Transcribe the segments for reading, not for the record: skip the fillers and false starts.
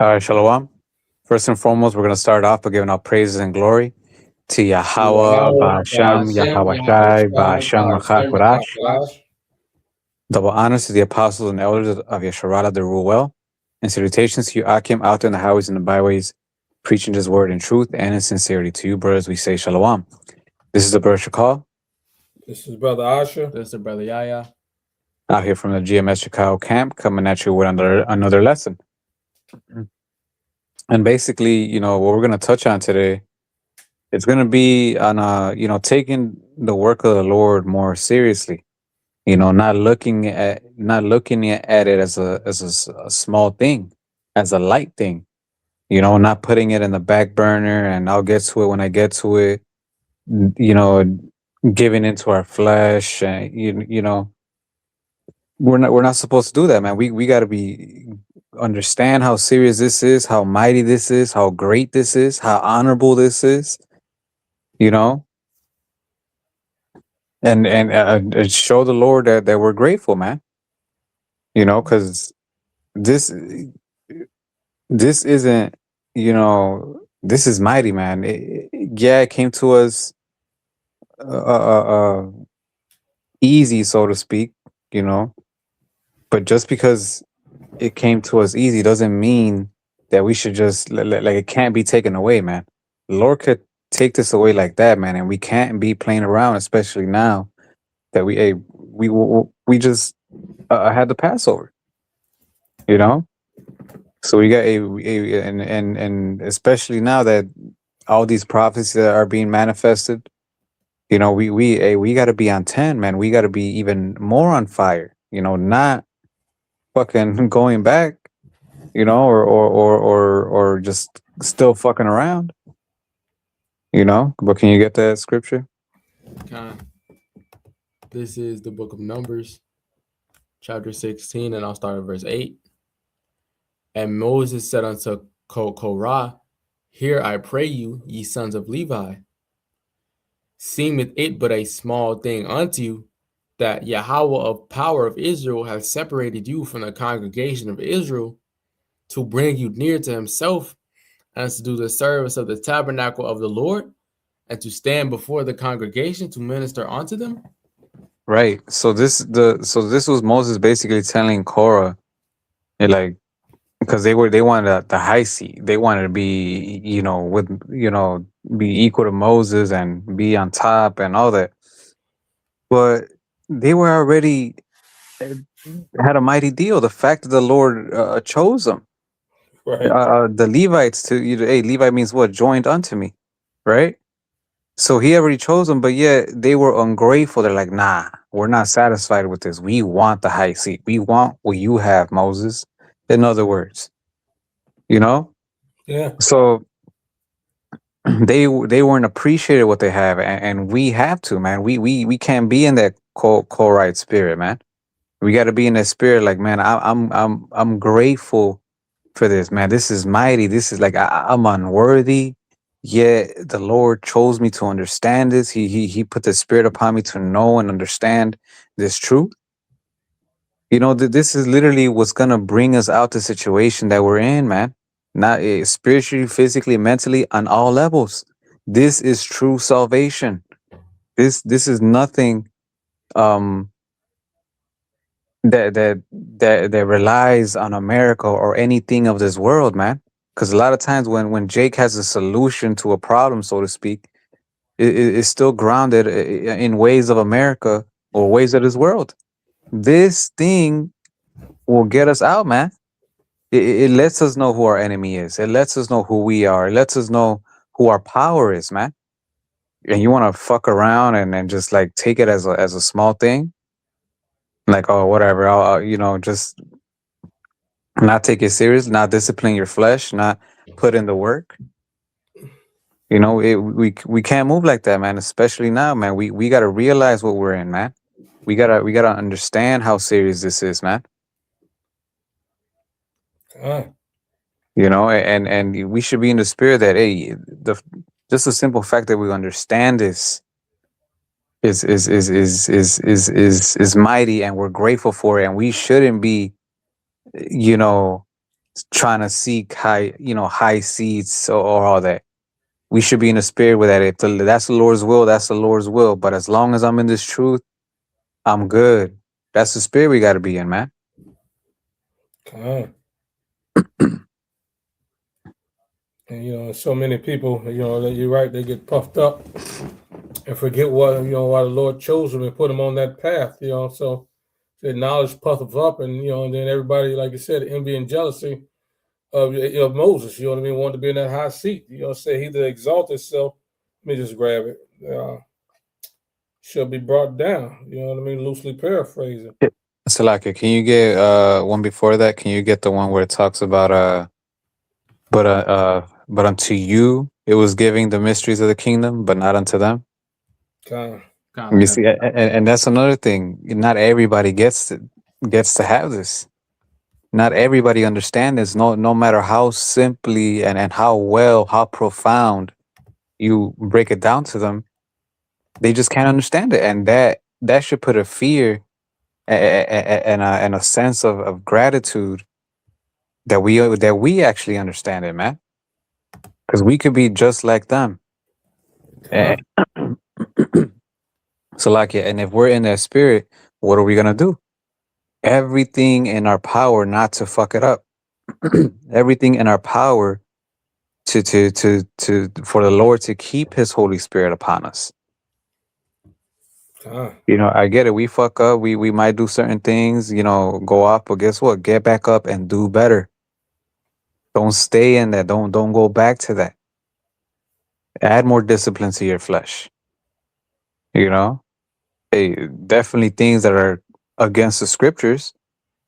Shalom. First and foremost, we're going to start off by giving our praises and glory to Yahweh, Yahweh, Ba'ashem, Ba'ashem, Yahweh Shai, Yahawashi, Ba'ashem, Ba'ashem, Machakurash. Yahakarash. Double honors to the apostles and elders of Yesharala that rule well. And salutations to you, Akim, out there in the highways and the byways, preaching his word in truth and in sincerity. To you, brothers, we say Shalom. This is the Brother Shakal, This is Brother Asher. This is Brother Yaya. out here from the GMS Chicago camp, coming at you with another lesson. And basically, what we're going to touch on today, it's going to be on, taking the work of the Lord more seriously. Not looking at it as a small thing, as a light thing. Not putting it in the back burner and I'll get to it when I get to it. Giving into our flesh, and we're not supposed to do that, man. We got to understand how serious this is, how mighty this is, how great this is, how honorable this is. And show the Lord that we're grateful, man. Because this isn't, this is mighty, man. It came to us easy, so to speak, but just because it came to us easy doesn't mean that we should just like it can't be taken away, man. The Lord could take this away like that, man, and we can't be playing around, especially now that we just had the Passover, so we got and especially now that all these prophecies that are being manifested, we got to be on 10, man. We got to be even more on fire, not fucking going back, or just still fucking around, But can you get that scripture? This is the book of Numbers, chapter 16, and I'll start at verse 8. And Moses said unto Korah, Hear, I pray you, ye sons of Levi. Seemeth it but a small thing unto you, that Yahweh of power of Israel hath separated you from the congregation of Israel, to bring you near to himself, and to do the service of the tabernacle of the Lord, and to stand before the congregation to minister unto them? Right. So this was Moses basically telling Korah, like, because they wanted the high seat. They wanted to be, be equal to Moses and be on top and all that. But they were already had a mighty deal. The fact that the Lord chose them, Right. the Levites, to hey, Levite means what? Joined unto me, right? So he already chose them, but yet they were ungrateful. They're like, nah, we're not satisfied with this. We want the high seat. We want what you have, Moses. In other words, Yeah. So they weren't appreciated what they have, and we have to, man. We can't be in that Korite spirit, man. We got to be in that spirit, like, man, I'm grateful for this, man. This is mighty. This is like I'm unworthy, yet the Lord chose me to understand this. He put the spirit upon me to know and understand this truth. This is literally what's gonna bring us out the situation that we're in, man. Not spiritually, physically, mentally, on all levels. This is true salvation. This is nothing um that relies on America or anything of this world, man. Because a lot of times when Jake has a solution to a problem, so to speak, it's still grounded in ways of America or ways of this world. This thing will get us out, man. It lets us know who our enemy is. It lets us know who we are. It lets us know who our power is, man. And you want to fuck around and just like take it as a small thing, like, oh, whatever. I'll just not take it serious, not discipline your flesh, not put in the work. We can't move like that, man. Especially now, man. We gotta realize what we're in, man. We gotta understand how serious this is, man. And we should be in the spirit that, hey, just the simple fact that we understand this is mighty, and we're grateful for it, and we shouldn't be, trying to seek high seats or all that. We should be in the spirit with that. If that's the Lord's will, that's the Lord's will. But as long as I'm in this truth, I'm good. That's the spirit we got to be in, man. And so many people, you're right, they get puffed up and forget why the Lord chose them and put them on that path, so the knowledge puffs up, and and then everybody, like you said, envy and jealousy of Moses, wanted to be in that high seat, say he that exalt himself, let me just grab it, shall be brought down, loosely paraphrasing. Salaka, can you get one before that? Can you get the one where it talks about but unto you it was giving the mysteries of the kingdom, but not unto them? You see, and that's another thing. Not everybody gets to have this. Not everybody understands this. No matter how simply and how profound you break it down to them, they just can't understand it, and that should put a fear and a sense of gratitude that we actually understand it, man. Because we could be just like them. So, like, yeah, and if we're in that spirit, what are we gonna do? Everything in our power not to fuck it up. Everything in our power to for the Lord to keep His Holy Spirit upon us. I get it. We fuck up. We might do certain things, go up, but guess what? Get back up and do better. Don't stay in that. Don't go back to that. Add more discipline to your flesh. Hey, definitely things that are against the scriptures,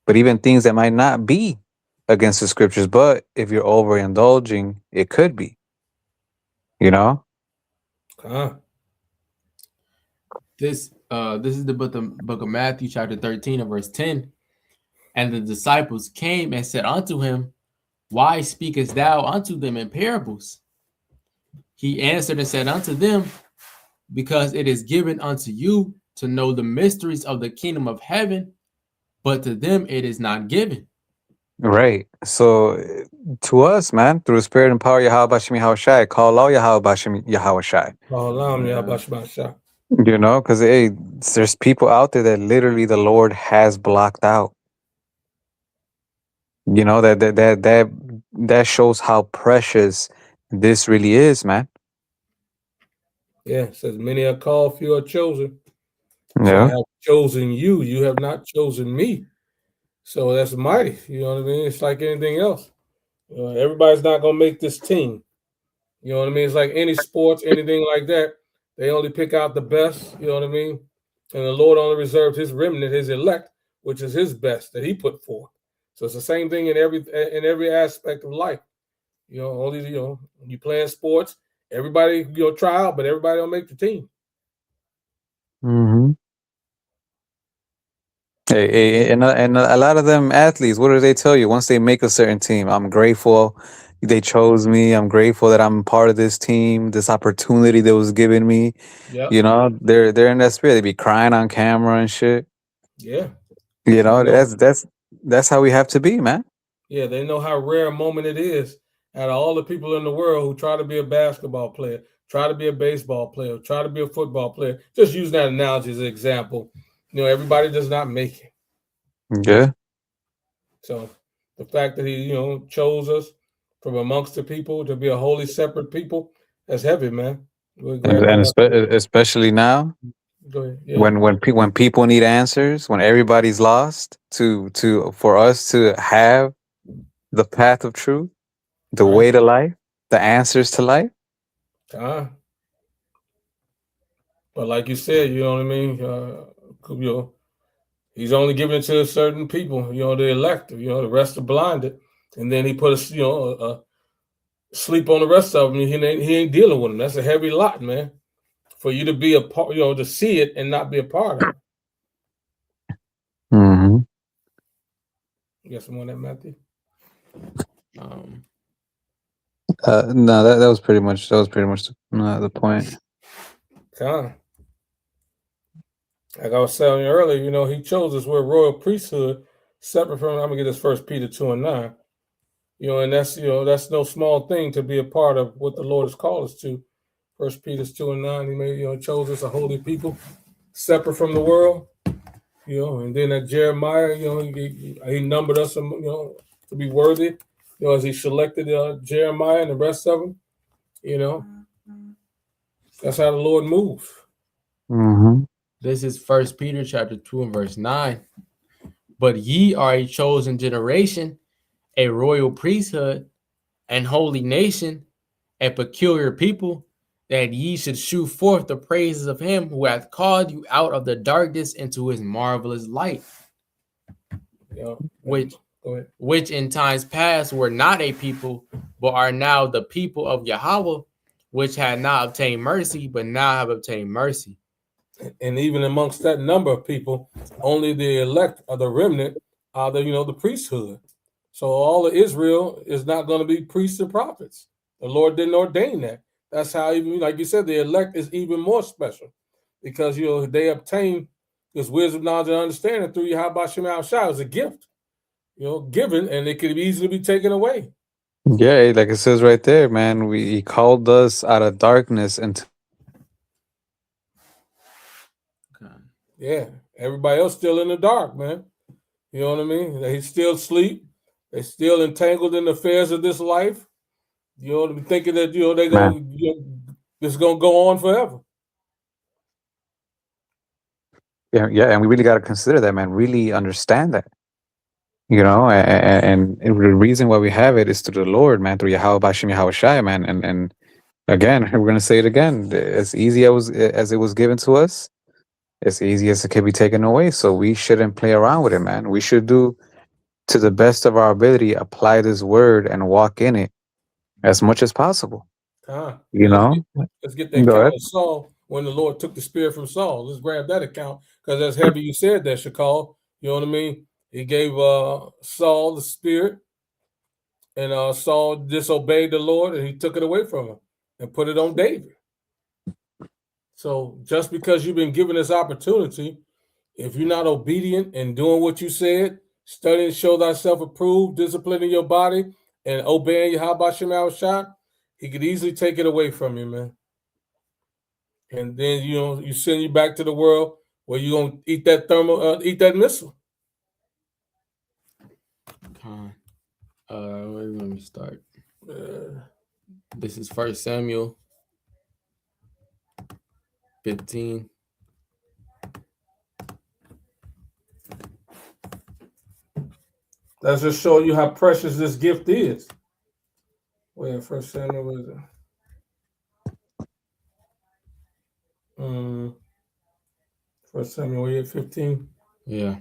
but even things that might not be against the scriptures. But if you're overindulging, it could be. This is the book of Matthew, chapter 13, and verse 10. And the disciples came and said unto him, Why speakest thou unto them in parables? He answered and said unto them, Because it is given unto you to know the mysteries of the kingdom of heaven, but to them it is not given. Right. So to us, man, through the spirit and power of Yahweh Bashim Yahushai, call out Yahweh Bashim Yahushai. Because there's people out there that literally the Lord has blocked out. That shows how precious this really is, man. Yeah, it says many are called, few are chosen. Yeah. So I have chosen you. You have not chosen me. So that's mighty. You know what I mean? It's like anything else. Everybody's not gonna make this team. You know what I mean? It's like any sports, anything like that. They only pick out the best. You know what I mean? And the Lord only reserves His remnant, His elect, which is His best that He put forth. So it's the same thing in every aspect of life. Only when you playing sports, everybody try out, but everybody don't make the team. Mm-hmm. And a lot of them athletes, what do they tell you once they make a certain team? I'm grateful they chose me. I'm grateful that I'm part of this team. This opportunity that was given me. Yep. They're in that spirit. They be crying on camera and shit. Yeah. That's how we have to be, man. Yeah, they know how rare a moment it is. Out of all the people in the world who try to be a basketball player, try to be a baseball player, try to be a football player, just use that analogy as an example. Everybody does not make it. Yeah. So the fact that He, chose us from amongst the people to be a holy separate people, that's heavy, man. And especially now, when people need answers, when everybody's lost, for us to have the path of truth, the way to life, the answers to life. But like you said, you know what I mean? He's only giving it to certain people, the elect, the rest are blinded. And then He put us, sleep on the rest of them. He ain't dealing with them. That's a heavy lot, man. For you to be a part, to see it and not be a part of it. Mm-hmm. You got some on that, Matthew? No, that was pretty much the point. Like I was saying earlier, He chose us. We're a royal priesthood, separate from. I'm gonna get this 1 Peter 2:9. And that's that's no small thing to be a part of what the Lord has called us to. 1 Peter 2:9, he made, chose us a holy people, separate from the world. And then at Jeremiah, he numbered us, to be worthy, as he selected Jeremiah and the rest of them. That's how the Lord moves. Mm-hmm. This is 1 Peter chapter 2 and verse 9. But ye are a chosen generation, a royal priesthood, and holy nation, a peculiar people, that ye should shew forth the praises of him who hath called you out of the darkness into his marvelous light. Which in times past were not a people, but are now the people of Yahweh, which had not obtained mercy, but now have obtained mercy. And even amongst that number of people, only the elect or the remnant are the priesthood. So all of Israel is not going to be priests and prophets. The Lord didn't ordain that. That's how, even like you said, the elect is even more special, because they obtain this wisdom, knowledge, and understanding through Yahweh Shem Shai as a gift, given, and it could easily be taken away. Yeah, like it says right there, man. He called us out of darkness into. Yeah, everybody else still in the dark, man. You know what I mean? They still sleep. They still entangled in the affairs of this life. Thinking that they this is gonna go on forever. Yeah, and we really got to consider that, man. Really understand that. And the reason why we have it is through the Lord, man, through Yahweh Bashim Yahweh Shai, man. And again, we're gonna say it again. As easy as it was given to us, as easy as it can be taken away. So we shouldn't play around with it, man. We should do, to the best of our ability, apply this word and walk in it as much as possible. Let's get the account of Saul when the Lord took the spirit from Saul. Let's grab that account, because that's heavy. You said that, Shakal. You know what I mean? He gave Saul the spirit, and Saul disobeyed the Lord, and he took it away from him and put it on David. So just because you've been given this opportunity, if you're not obedient and doing what you said, studying to show thyself approved, disciplining your body, and obeying Yahweh Shem Shai, he could easily take it away from you, man. And then you send you back to the world where you're gonna eat that missile. Let me start. This is 1 Samuel 15. Let's just show you how precious this gift is. Where 1 Samuel was it? 1 Samuel 15. Yeah.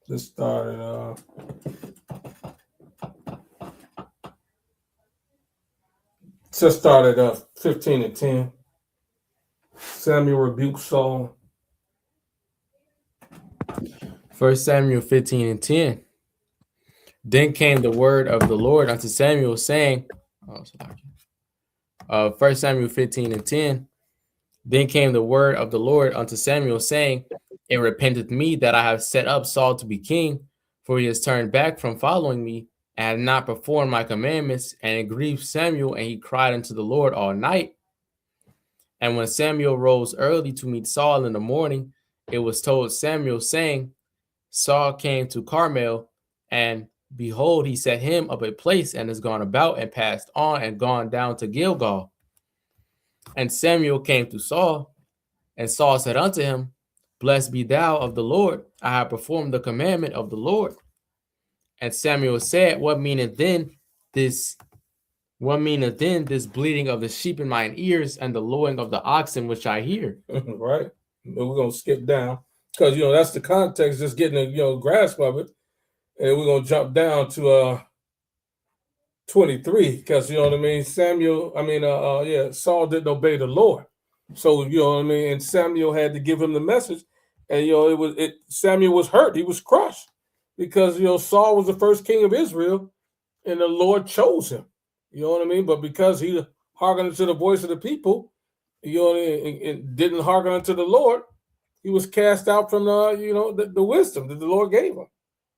Just started. Just started 15:10. Samuel rebuked Saul. 1 Samuel 15:10. Then came the word of the Lord unto Samuel, saying, 1 Samuel 15:10. Then came the word of the Lord unto Samuel, saying, It repenteth me that I have set up Saul to be king, for he has turned back from following me, and had not performed my commandments. And it grieved Samuel, and he cried unto the Lord all night. And when Samuel rose early to meet Saul in the morning, it was told Samuel, saying, Saul came to Carmel, and behold, he set him up a place, and is gone about, and passed on, and gone down to Gilgal. And Samuel came to Saul, and Saul said unto him, Blessed be thou of the Lord, I have performed the commandment of the Lord. And Samuel said, What meaneth then this bleating of the sheep in mine ears, and the lowing of the oxen which I hear? Right. We're gonna skip down, because that's the context, just getting a grasp of it. And we're gonna jump down to 23, because Saul didn't obey the Lord. So and Samuel had to give him the message, and Samuel was hurt, he was crushed, because Saul was the first king of Israel, and the Lord chose him. But because he hearkened to the voice of the people, and didn't hearken unto the Lord, he was cast out from the wisdom that the Lord gave him.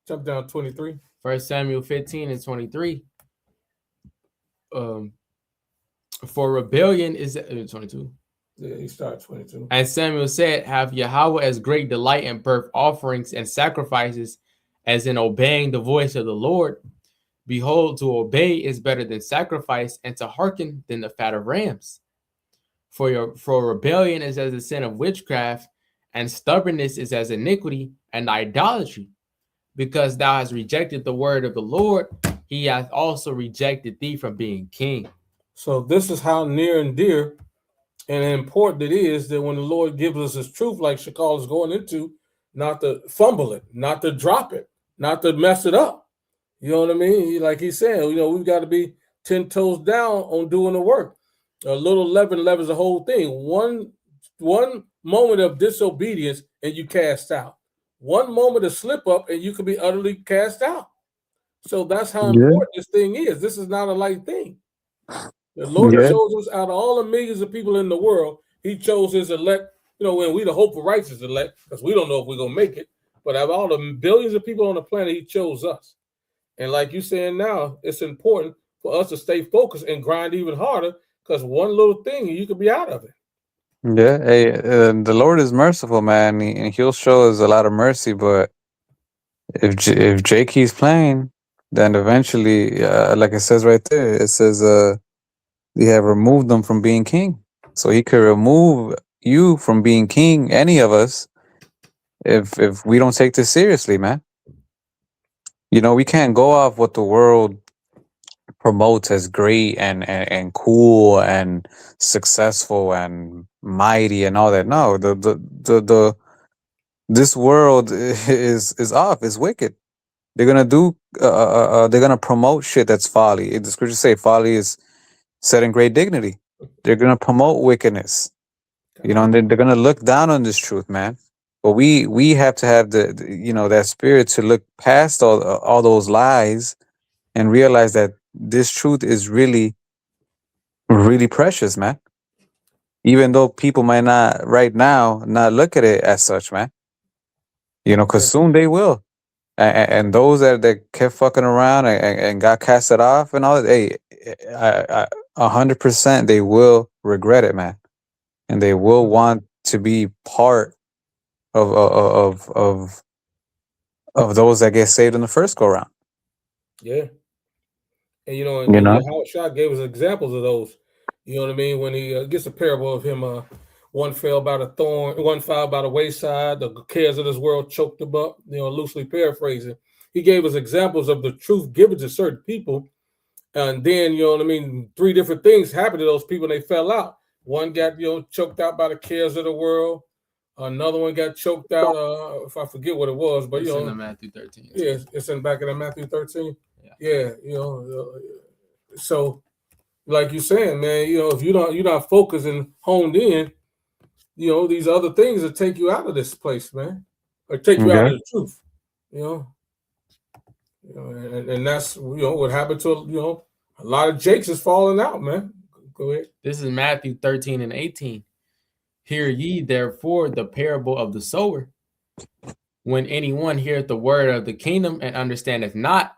Jump down 23. 1 Samuel 15 and 23. For rebellion is 22. Yeah, he started 22. And Samuel said, have Yahweh as great delight in burnt offerings and sacrifices as in obeying the voice of the Lord. Behold, to obey is better than sacrifice, and to hearken than the fat of rams. For rebellion is as the sin of witchcraft, and stubbornness is as iniquity and idolatry. Because thou hast rejected the word of the Lord, he hath also rejected thee from being king. So this is how near and dear and important it is that when the Lord gives us his truth, like Shakal is going into, not to fumble it, not to drop it, not to mess it up. You know what I mean? Like he's saying, we've got to be 10 toes down on doing the work. A little leaven leavens the whole thing. One moment of disobedience and you cast out. One moment of slip up and you could be utterly cast out. So that's how important this thing is. This is not a light thing. The Lord chose us out of all the millions of people in the world. He chose his elect, when we the hope for righteous elect, because we don't know if we're going to make it. But out of all the billions of people on the planet, he chose us. And like you're saying now, it's important for us to stay focused and grind even harder, because one little thing, you could be out of it. Yeah, hey, the Lord is merciful, man, and he'll show us a lot of mercy. But if Jay keeps playing, then eventually, like it says right there, it says, "They have removed them from being king." So he could remove you from being king, any of us, if we don't take this seriously, man. We can't go off what the world promotes as great and cool and successful and mighty and all that. No, this world is off. It's wicked. They're gonna do. They're gonna promote shit that's folly. The scriptures say folly is set in great dignity. They're gonna promote wickedness. And they're gonna look down on this truth, man. But we have to have the that spirit to look past all those lies and realize that this truth is really, really precious, man. Even though people might not right now not look at it as such, man. Because soon they will. And those that kept fucking around and got casted off and all that, hey, 100% they will regret it, man. And they will want to be part of those that get saved in the first go round. Yeah. And Yahushua gave us examples of those. You know what I mean? When he gets a parable of him, one fell by the thorn, one fell by the wayside, the cares of this world choked him up, loosely paraphrasing. He gave us examples of the truth given to certain people. And then, 3 different things happened to those people and they fell out. One got, choked out by the cares of the world. Another one got choked out. If I forget what it was, but it's in the Matthew 13. Yeah, it's in back in the Matthew 13. Yeah, so like you're saying, man, if you're not focused and honed in, these other things will take you out of this place, man, or take you out of the truth, and that's what happened to a lot of Jakes is falling out, man. Go ahead. This is Matthew 13 and 18. Hear ye therefore the parable of the sower. When anyone heareth the word of the kingdom and understandeth not,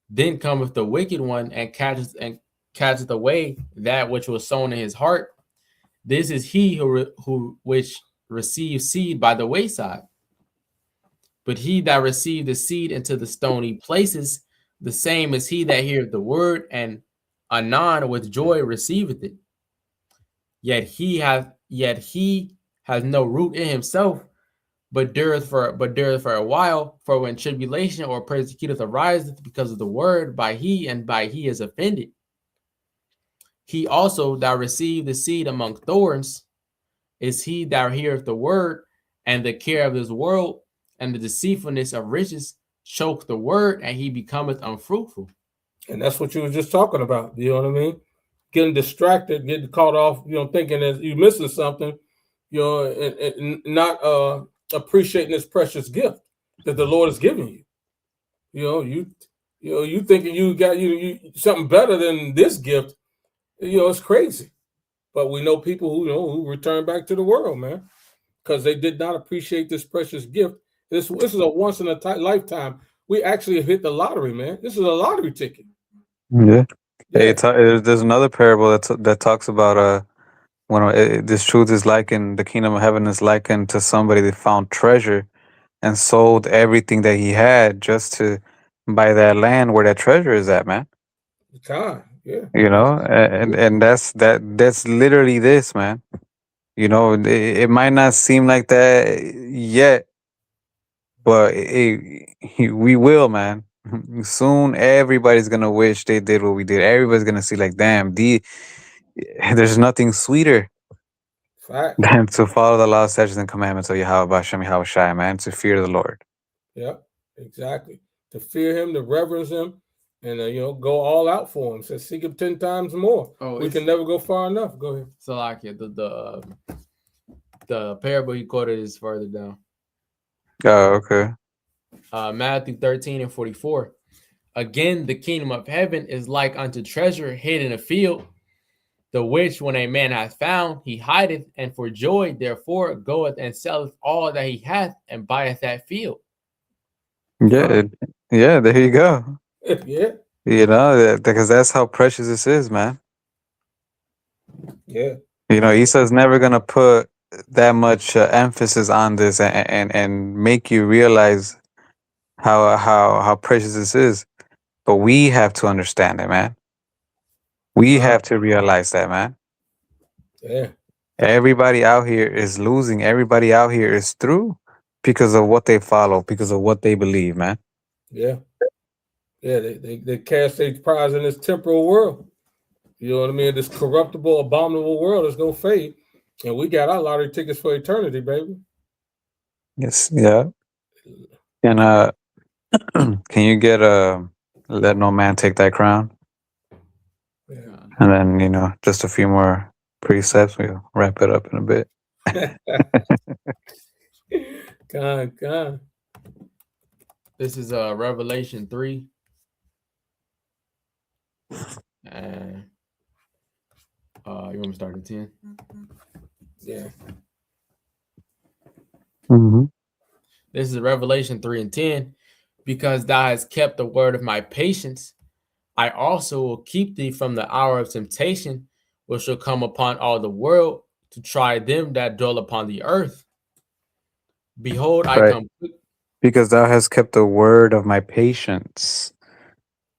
then cometh the wicked one and catcheth away that which was sown in his heart. This is he who receives seed by the wayside. But he that received the seed into the stony places, the same is he that heareth the word, and anon with joy receiveth it. Yet he has no root in himself, but dureth for a while. For when tribulation or persecution ariseth because of the word, by he is offended. He also that received the seed among thorns is he that heareth the word, and the care of this world and the deceitfulness of riches choke the word, and he becometh unfruitful. And that's what you were just talking about. You know what I mean? Getting distracted, getting caught off, thinking that you're missing something, and not appreciating this precious gift that the Lord is giving you. You thinking you got you something better than this gift. It's crazy. But we know people who return back to the world, man. because they did not appreciate this precious gift. This is a once in a lifetime. We actually hit the lottery, man. This is a lottery ticket. Yeah. Hey, Yeah. there's another parable that talks about when this truth is likened, the kingdom of heaven is likened to somebody that found treasure and sold everything that he had just to buy that land where that treasure is at, man. Time. Yeah. You know, and that's literally this, man. You know, it might not seem like that yet, but we will, man. Soon, everybody's gonna wish they did what we did. Everybody's gonna see, like, damn, there's nothing sweeter Fact. than to follow the law, statutes, and commandments of Yahweh Hashem Yahweh Shai, man. To fear the Lord. Yeah. Exactly. To fear him, to reverence him, and go all out for him. Says seek him 10 times more. Oh, we can never go far enough. Go ahead. So like the parable he quoted is further down. Oh, okay. Matthew 13:44. Again, the kingdom of heaven is like unto treasure hid in a field, the which when a man hath found, he hideth, and for joy therefore goeth and selleth all that he hath and buyeth that field. Yeah, yeah. There you go. Yeah. You know, because that's how precious this is, man. Yeah. You know, Esau's never gonna put that much emphasis on this and make you realize how precious this is. But we have to understand it, man. We have to realize that, man. Yeah. Everybody out here is losing. Everybody out here is through because of what they follow, because of what they believe, man. Yeah. Yeah. They cast their prize in this temporal world. You know what I mean? This corruptible, abominable world is gonna fade. And we got our lottery tickets for eternity, baby. Yes, yeah. And can you get let no man take thy crown? Yeah. And then, just a few more precepts. We'll wrap it up in a bit. God. This is Revelation 3. And you want me to start at 10? Yeah. Mm-hmm. This is Revelation 3 and 10. Because thou hast kept the word of my patience, I also will keep thee from the hour of temptation, which shall come upon all the world to try them that dwell upon the earth. Behold, Right. I come quick. Because thou hast kept the word of my patience,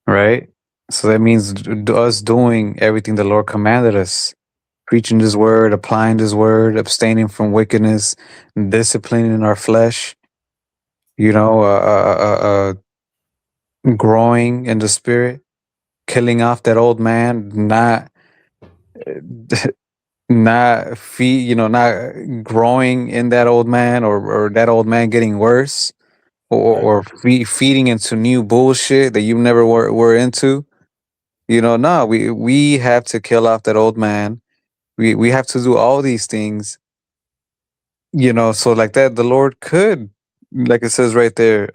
right? So that means us doing everything the Lord commanded us, preaching His word, applying His word, abstaining from wickedness, disciplining our flesh, growing in the spirit, killing off that old man, not growing in that old man, or that old man getting worse, or feeding into new bullshit that you never were into. No, we have to kill off that old man. We have to do all these things, so like that the Lord could, like it says right there,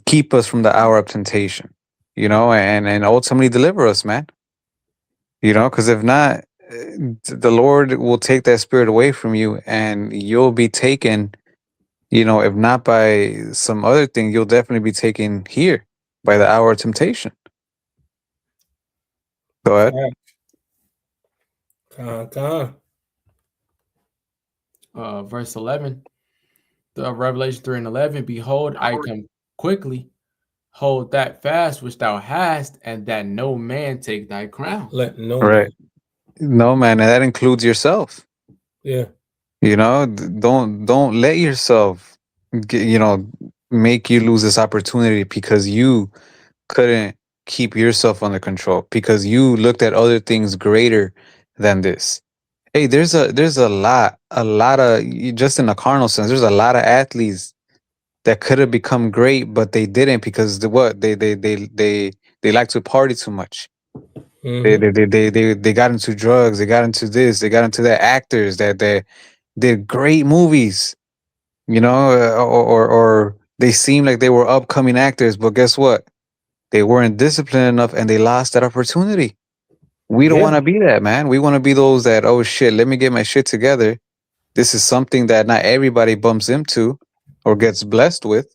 keep us from the hour of temptation, and ultimately deliver us, man. Because if not, the Lord will take that spirit away from you, and you'll be taken, if not by some other thing, you'll definitely be taken here by the hour of temptation. Go ahead. Verse 11. The Revelation 3 and 11. Behold, I come quickly. Hold that fast which thou hast, and that no man take thy crown. Let no Right. man. No, man, and that includes yourself. Yeah. Don't let yourself make you lose this opportunity because you couldn't keep yourself under control, because you looked at other things greater than this. Hey, there's a lot of, just in a carnal sense, there's a lot of athletes that could have become great, but they didn't because they like to party too much. Mm-hmm. They got into drugs, they got into this, they got into that. Actors that they did great movies, or they seemed like they were upcoming actors, but guess what? They weren't disciplined enough and they lost that opportunity. We don't want to be that, man. We want to be those that, oh shit, let me get my shit together This is something that not everybody bumps into or gets blessed with.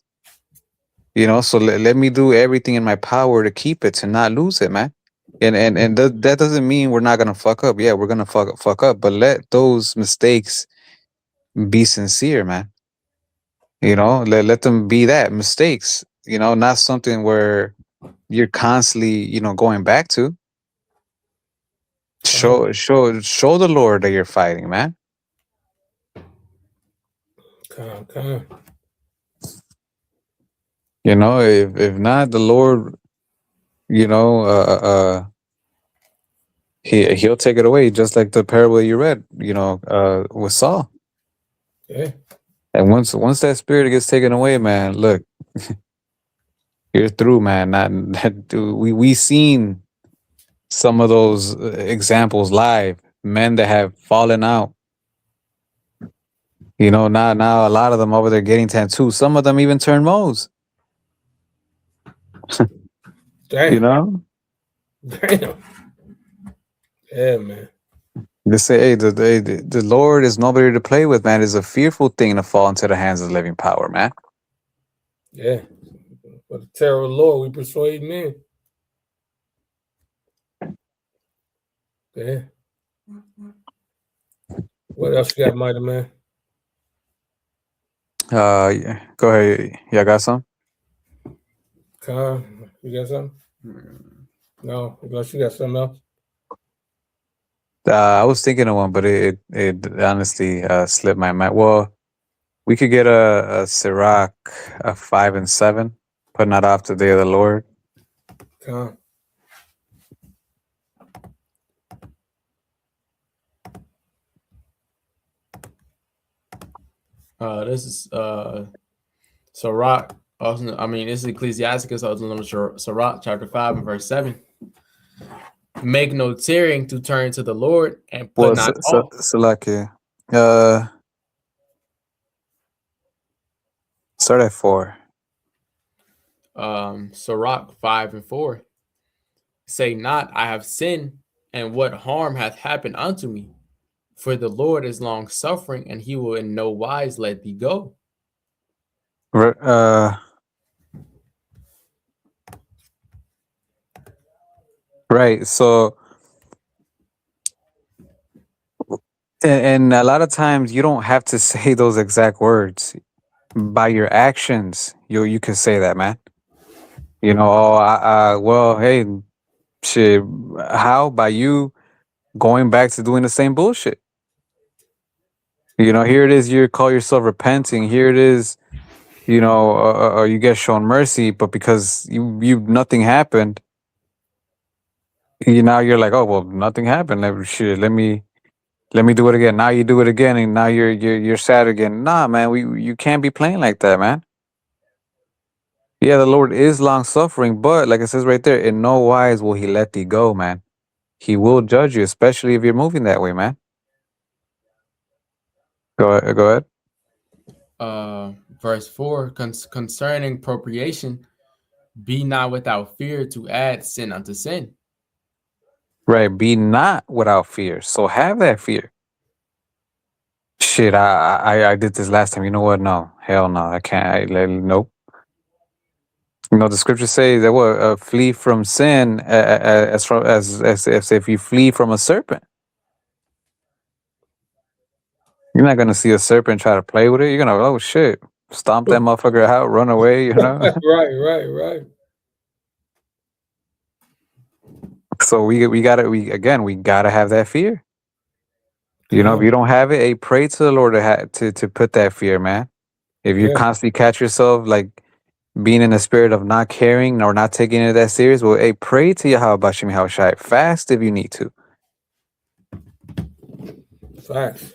So let me do everything in my power to keep it, to not lose it, man. And that doesn't mean we're not gonna fuck up. Yeah, we're gonna fuck up, but let those mistakes be sincere, man. Let them be that mistakes. Not something where you're constantly, going back to. Show the Lord that you're fighting, man. Come. If not, the Lord, he'll take it away, just like the parable you read, with Saul. Yeah. And once that spirit gets taken away, man, look, you're through, man. We seen some of those examples live, men that have fallen out. Now a lot of them over there getting tattoos. Some of them even turn Moes. Damn. Damn. Yeah, man. They say, hey, the Lord is nobody to play with, man. It's a fearful thing to fall into the hands of living power, man. Yeah. For the terror of the Lord, we persuade men. Yeah. What else you got, Mighty Man? Yeah. Go ahead. Y'all got some? Con, you got something? No, unless you got something else. I was thinking of one, but it honestly slipped my mind. Well, we could get a Sirach 5 and 7, put not off the day of the Lord. Con. This is Sirach. This is Ecclesiasticus. I was in Sirach chapter 5 and verse 7. Make no tearing to turn to the Lord and put not off. Salaki. Start at 4. Sirach 5 and 4. Say not, I have sinned, and what harm hath happened unto me? For the Lord is long suffering, and he will in no wise let thee go. Right. So, and a lot of times you don't have to say those exact words. By your actions, you can say that, man. Well, hey, shit. How? By you going back to doing the same bullshit. Here it is. You call yourself repenting. Here it is. You get shown mercy, but because you nothing happened. Now you're like, oh well, nothing happened. Shit, let me do it again. Now you do it again, and now you're sad again. Nah, man, you can't be playing like that, man. Yeah, the Lord is long suffering, but like it says right there, in no wise will He let thee go, man. He will judge you, especially if you're moving that way, man. Go ahead. Verse 4, concerning appropriation, be not without fear to add sin unto sin. Right, be not without fear. So have that fear. Shit, I did this last time. You know what? No, hell no, I can't. Nope. The scriptures say that what flee from sin as if you flee from a serpent. You're not gonna see a serpent try to play with it. You're gonna, oh shit, stomp that motherfucker out, run away. Right. So we gotta have that fear. If you don't have it, hey, pray to the Lord to put that fear, man. If you constantly catch yourself like being in the spirit of not caring or not taking it that serious, well, hey, pray to Yahweh Bashim Hawashai. Fast if you need to. Facts.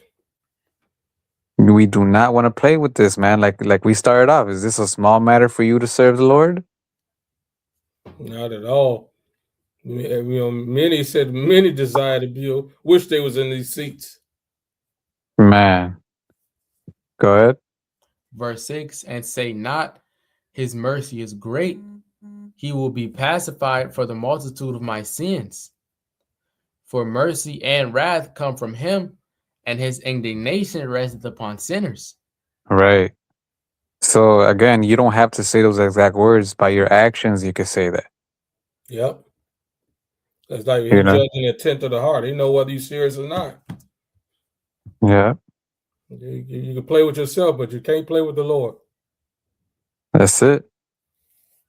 We do not want to play with this, man. Like we started off. Is this a small matter for you to serve the Lord? Not at all. Many said many desire to be, wish they was in these seats. Man. Go ahead. Verse 6, and say not, his mercy is great. He will be pacified for the multitude of my sins. For mercy and wrath come from him, and his indignation resteth upon sinners. Right. So again, you don't have to say those exact words. By your actions, you could say that. Yep. It's like he's You know? judging the intent of the heart. He know whether you're serious or not. Yeah. You can play with yourself, but you can't play with the Lord. That's it.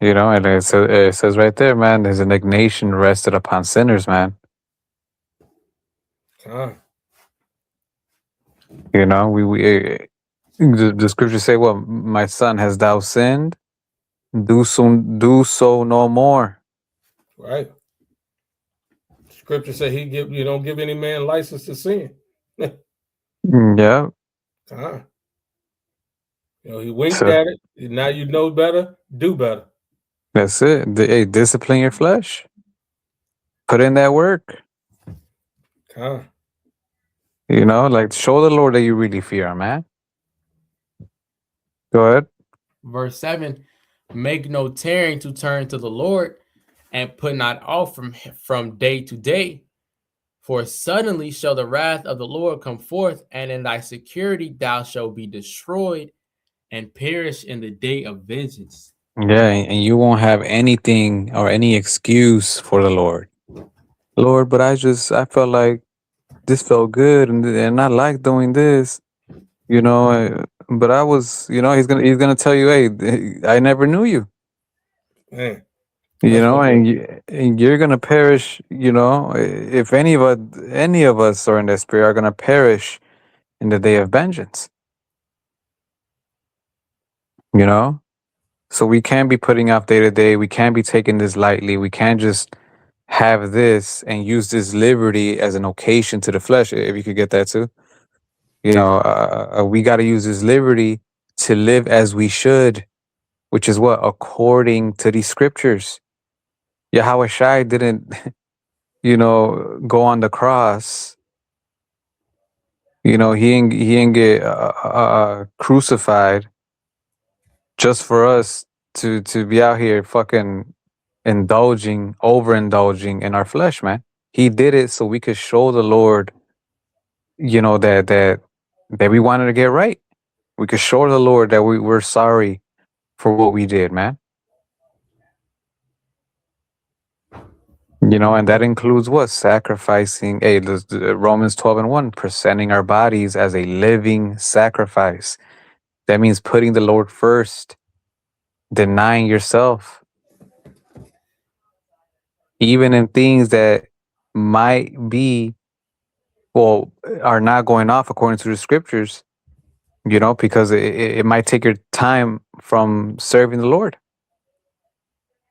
You know, and it says right there, man, his indignation rested upon sinners, man. You know, the scriptures say, "Well, my son, has thou sinned? Do so no more." Right. Scripture say you don't give any man license to sin. Yeah. He winked So at it. Now you know better. Do better. that's it. Hey, discipline your flesh. Put in that work. You know, like show the Lord that you really fear him, man. Go ahead. Verse 7, make no tearing to turn to the Lord, and put not off from day to day. For suddenly shall the wrath of the Lord come forth, and in thy security thou shalt be destroyed and perish in the day of vengeance. Yeah, and you won't have anything or any excuse for the Lord. Lord, but I felt like this felt good, and I like doing this, you know. But I was, you know, he's gonna tell you, hey, I never knew you, Man, you know, and you're gonna perish, you know. If any of us are in that spirit, are gonna perish in the day of vengeance, you know. So we can't be putting off day to day. We can't be taking this lightly. We can't just have this and use this liberty as an occasion to the flesh. If you could get that too, you know, we got to use this liberty to live as we should, which is what, according to these scriptures. Yahweh Shai didn't, you know, go on the cross. You know, he ain't get crucified just for us to be out here fucking overindulging in our flesh, man. He did it so we could show the Lord, you know, that we wanted to get right. We could show the Lord that we're sorry for what we did, man. You know, and that includes what? Sacrificing. Hey, the Romans 12:1, presenting our bodies as a living sacrifice. That means putting the Lord first, denying yourself, even in things that might be, well, are not going off according to the scriptures, you know, because it might take your time from serving the Lord.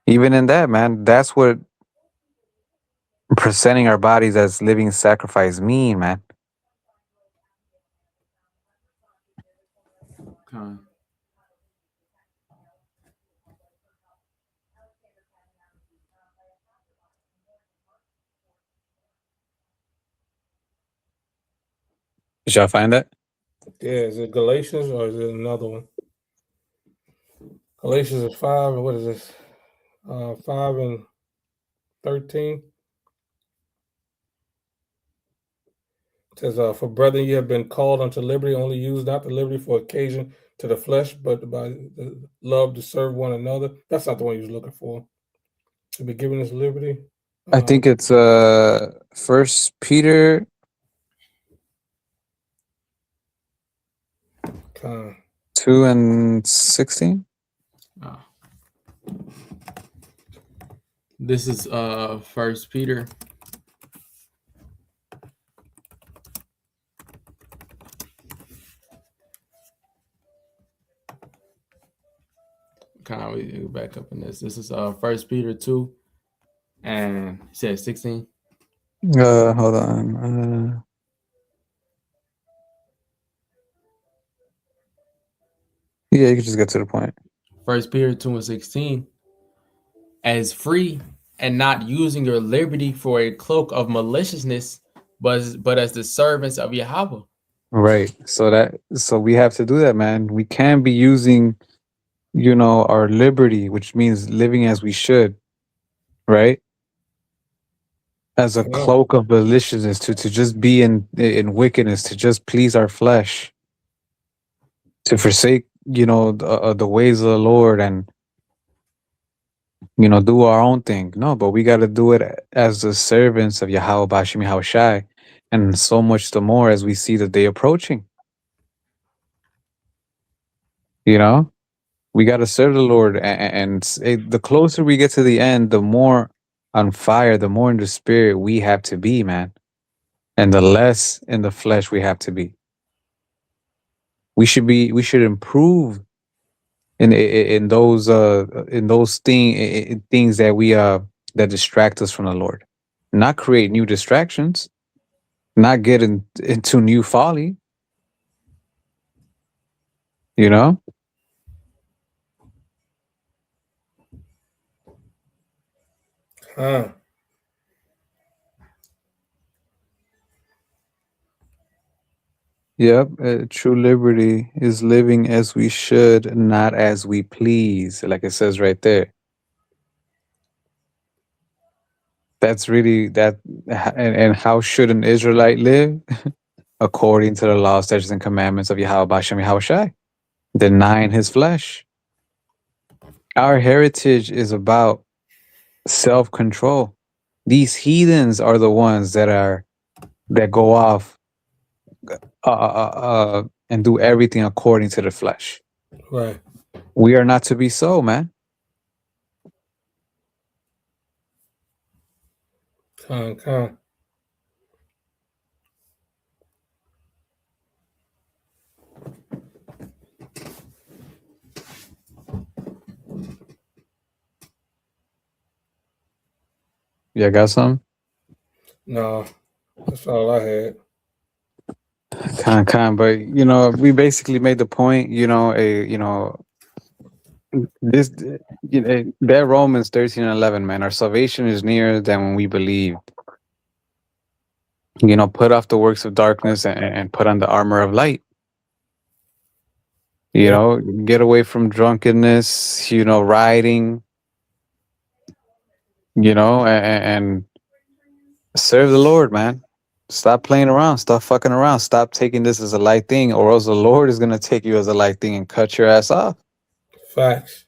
Even in that, man, that's what presenting our bodies as living sacrifice mean, man. Okay. Did y'all find that? Yeah, is it Galatians or is it another one? Galatians is 5, and what is this? 5 and 13. It says, for brethren, you have been called unto liberty, only use not the liberty for occasion to the flesh, but by the love to serve one another. That's not the one you was looking for. To be given this liberty. I think it's 1 Peter 2:16. This is 1 Peter. We go back up in this. This is 1 Peter 2, and it says 16. Hold on. Yeah, you can just get to the point. 1 Peter 2 and 16. As free and not using your liberty for a cloak of maliciousness, but as the servants of Yahweh. Right. So we have to do that, man. We can't be using, you know, our liberty, which means living as we should, right? as a cloak of maliciousness, to just be in wickedness, to just please our flesh, to forsake, the ways of the Lord, and do our own thing. No, but we got to do it as the servants of Yahweh Bashim Yahweh Shai, and so much the more as we see the day approaching. We got to serve the Lord, and the closer we get to the end, the more on fire, the more in the spirit we have to be, man, and the less in the flesh we have to be. We should improve in those things that that distract us from the Lord, not create new distractions, not get into new folly. Yep, true liberty is living as we should, not as we please, like it says right there. That's really that. And how should an Israelite live? According to the law, statutes, and commandments of Yahweh Bashem Yahweh Shai, denying his flesh. Our heritage is about self-control. These heathens are the ones that go off and do everything according to the flesh. Right. We are not to be so, man. Con. Yeah, got some? No, that's all I had. But we basically made the point. This that Romans 13:11, man. Our salvation is nearer than when we believed. Put off the works of darkness and put on the armor of light. Get away from drunkenness. Rioting. And serve the Lord, man. Stop playing around. Stop fucking around. Stop taking this as a light thing, or else the Lord is gonna take you as a light thing and cut your ass off. Facts.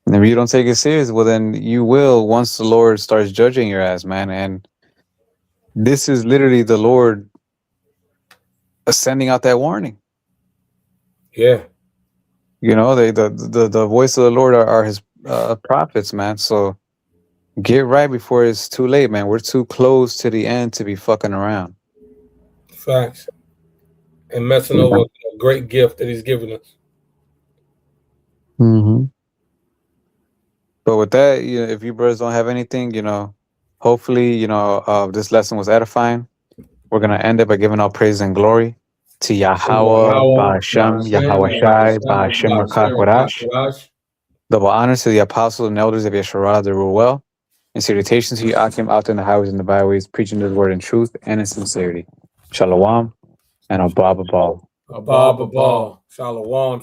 And if you don't take it serious, well, then you will once the Lord starts judging your ass, man. And this is literally the Lord sending out that warning. Yeah. The voice of the Lord are his prophets, man. So get right before it's too late, man. We're too close to the end to be fucking around. Facts. And messing over a great gift that he's given us. Mm-hmm. But with that, if you brothers don't have anything, hopefully, this lesson was edifying. We're gonna end it by giving all praise and glory to Yahweh, Ba'ashem, Yahweh Shai, Ba'ashem Rakak Warash. Double honors to the apostles and elders of Yeshua, the Ruel, and salutations to you, Akim, out in the highways and the byways, preaching His word in truth and in sincerity. Shalom and Abba Ball. Abba Ball. Shalom.